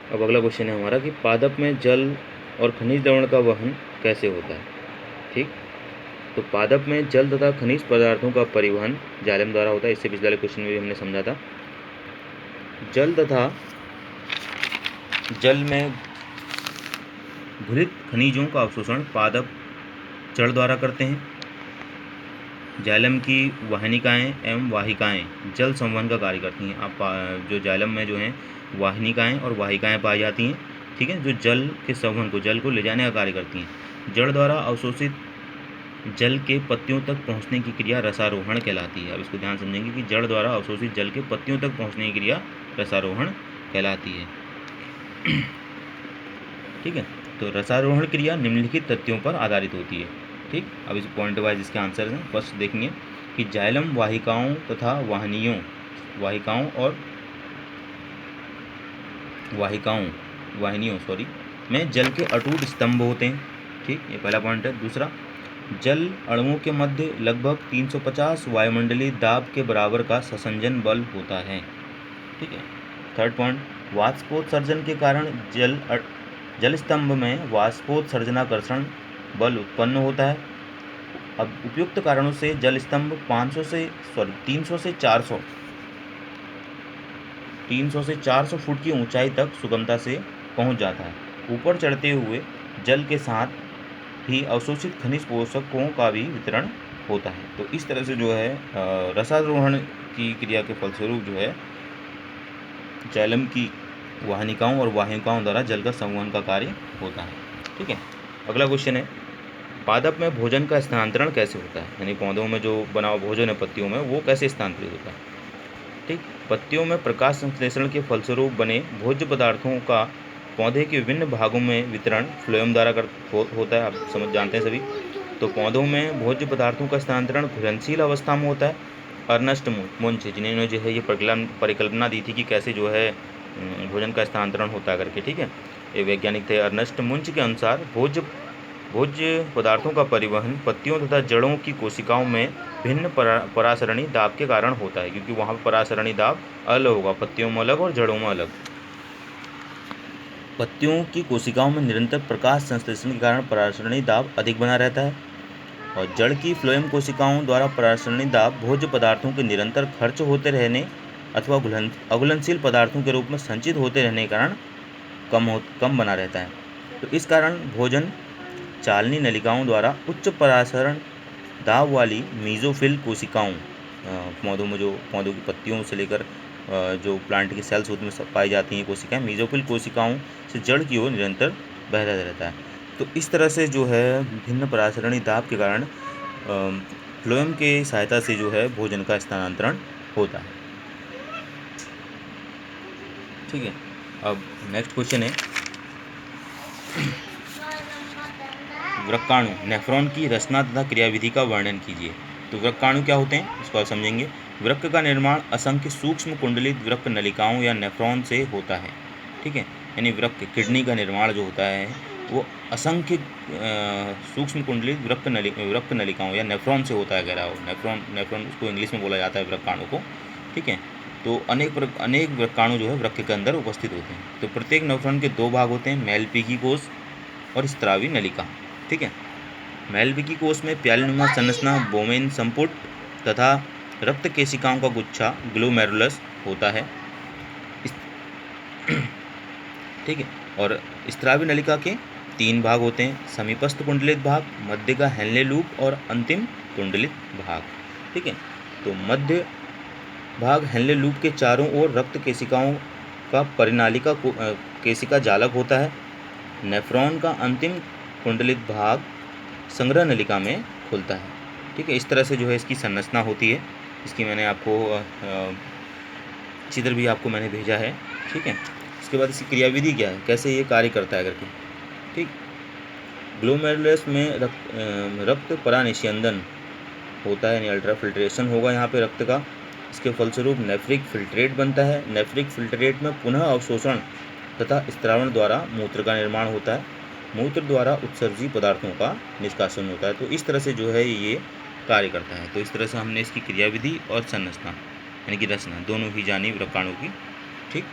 अब अगला क्वेश्चन है हमारा कि पादप में जल और खनिज लवण का वहन कैसे होता है। ठीक, तो पादप में जल तथा खनिज पदार्थों का परिवहन जाइलम द्वारा होता है। इससे पिछले वाले क्वेश्चन में भी हमने समझा था। जल तथा जल में घुलित खनिजों का अवशोषण पादप जड़ द्वारा करते हैं। जाइलम की वाहिनिकाएं एवं वाहिकाएं जल संवहन का कार्य करती हैं। आप जो जाइलम में जो हैं वाहिनिकाएं और वाहिकाएं पाई जाती हैं, ठीक है, जो जल के संवहन को, जल को ले जाने का कार्य करती हैं। जड़ द्वारा अवशोषित जल के पत्तियों तक पहुंचने की क्रिया रसारोहण कहलाती है। अब इसको ध्यान समझेंगे कि जड़ द्वारा अवशोषित जल के पत्तियों तक पहुंचने की क्रिया रसारोहण कहलाती है। ठीक है, तो रसारोहण क्रिया निम्नलिखित तथ्यों पर आधारित होती है। ठीक, अब इस पॉइंट वाइज इसके आंसर हैं। फर्स्ट देखेंगे कि जाइलम वाहिकाओं तथा वाहिनियों में जल के अटूट स्तंभ होते हैं। ठीक, ये पहला पॉइंट है। दूसरा, जल अणुओं के मध्य लगभग 350 वायुमंडलीय दाब के बराबर का ससंजन बल होता है। ठीक है। थर्ड पॉइंट, वाष्पोत्सर्जन के कारण जल स्तंभ में वाष्पोत्सर्जनाकर्षण बल उत्पन्न होता है। अब उपयुक्त कारणों से जल स्तंभ 300 से 400 फुट की ऊंचाई तक सुगमता से पहुंच जाता है। ऊपर चढ़ते हुए जल के साथ ही अवशोषित खनिज पोषकों का भी वितरण होता है। तो इस तरह से जो है रसारोहण की क्रिया के फलस्वरूप जो है जाइलम की वाहिनिकाओं और वाहिकाओं द्वारा जल का संवहन का कार्य होता है। ठीक है। अगला क्वेश्चन है, पादप में भोजन का स्थानांतरण कैसे होता है। यानी पौधों में जो बना हुआ भोजन है पत्तियों में, वो कैसे स्थानांतरित होता है। ठीक, पत्तियों में प्रकाश संश्लेषण के फलस्वरूप बने भोज्य पदार्थों का पौधे के विभिन्न भागों में वितरण फ्लोएम द्वारा होता है। आप समझ जानते हैं सभी। तो पौधों में भोज्य पदार्थों का स्थानांतरण घुलनशील अवस्था में होता है। अर्नेस्ट मुंच, जिन्होंने जो है ये परिकल्पना दी थी कि कैसे जो है भोजन का स्थानांतरण होता है करके। ठीक है, ये वैज्ञानिक थे। अर्नेस्ट मुंच के अनुसार भोज्य पदार्थों का परिवहन पत्तियों तथा जड़ों की कोशिकाओं में भिन्न परासरणी दाब के कारण होता है, क्योंकि वहाँ पर परासरणी दाब अलग होगा, पत्तियों में अलग और जड़ों में अलग। पत्तियों की कोशिकाओं में निरंतर प्रकाश संश्लेषण के कारण परासरणी दाब अधिक बना रहता है, और जड़ की फ्लोएम कोशिकाओं द्वारा परासरणी दाब भोज्य पदार्थों के निरंतर खर्च होते रहने अथवा अघुलनशील पदार्थों के रूप में संचित होते रहने के कारण कम बना रहता है। तो इस कारण भोजन चालनी नलिकाओं द्वारा उच्च परासरण दाब वाली मीजोफिल कोशिकाओं, पौधों की पत्तियों से लेकर जो प्लांट की सेल्स होती हैं पाई जाती हैं कोशिकाएं, मीजोफिल कोशिकाओं से जड़ की ओर निरंतर बहता रहता है। तो इस तरह से जो है भिन्न परासरणी दाब के कारण फ्लोएम के सहायता से जो है भोजन का स्थानांतरण होता है। ठीक है। अब नेक्स्ट क्वेश्चन है, वृक्काणु नेफ्रॉन की रचना तथा क्रियाविधि का वर्णन कीजिए। तो वृक्काणु क्या होते हैं इसको आप समझेंगे। वृक्क का निर्माण असंख्य सूक्ष्म कुंडलित वृक्क नलिकाओं या नेफ्रॉन से होता है। ठीक है, यानी वृक्क किडनी का निर्माण जो होता है वो असंख्य सूक्ष्म कुंडलित वृक्क नलिकाओं या नेफ्रॉन से होता है। कह रहा हो नेफ्रॉन उसको इंग्लिश में बोला जाता है वृक्काणु को। ठीक है, तो अनेक वृक्काणु जो है वृक्क के अंदर उपस्थित होते हैं। तो प्रत्येक नेफ्रॉन के दो भाग होते हैं, मेलपीकी कोष और स्त्रावी नलिका। ठीक है, मेलपीकी कोष में प्यालीनुमा संरचना बोमेन संपुट तथा रक्त केशिकाओं का गुच्छा ग्लोमेरुलस होता है। ठीक है, और स्त्रावी नलिका के 3 भाग होते हैं, समीपस्थ कुंडलित भाग, मध्य का हेनले लूप और अंतिम कुंडलित भाग। ठीक है, तो मध्य भाग हेनले लूप के चारों ओर रक्त केशिकाओं का परिनालिका केशिका जालक होता है। नेफ्रॉन का अंतिम कुंडलित भाग संग्रह नलिका में खुलता है। ठीक है, इस तरह से जो है इसकी संरचना होती है। इसकी मैंने आपको चित्र भी आपको मैंने भेजा है। ठीक है, इसके बाद इसकी क्रियाविधि क्या है, कैसे ये कार्य करता है करके। ठीक, ग्लोमेरुलस में रक्त परानिस्यंदन होता है, यानी अल्ट्रा फिल्ट्रेशन होगा यहाँ पे रक्त का। इसके फलस्वरूप नेफ्रिक फिल्ट्रेट बनता है। नेफ्रिक फिल्ट्रेट में पुनः अवशोषण तथा स्त्रावण द्वारा मूत्र का निर्माण होता है। मूत्र द्वारा उत्सर्जी पदार्थों का निष्कासन होता है। तो इस तरह से जो है ये कार्य करता है। तो इस तरह से हमने इसकी क्रियाविधि और संरचना यानी कि रचना दोनों ही जानी वृक्काणु की। ठीक।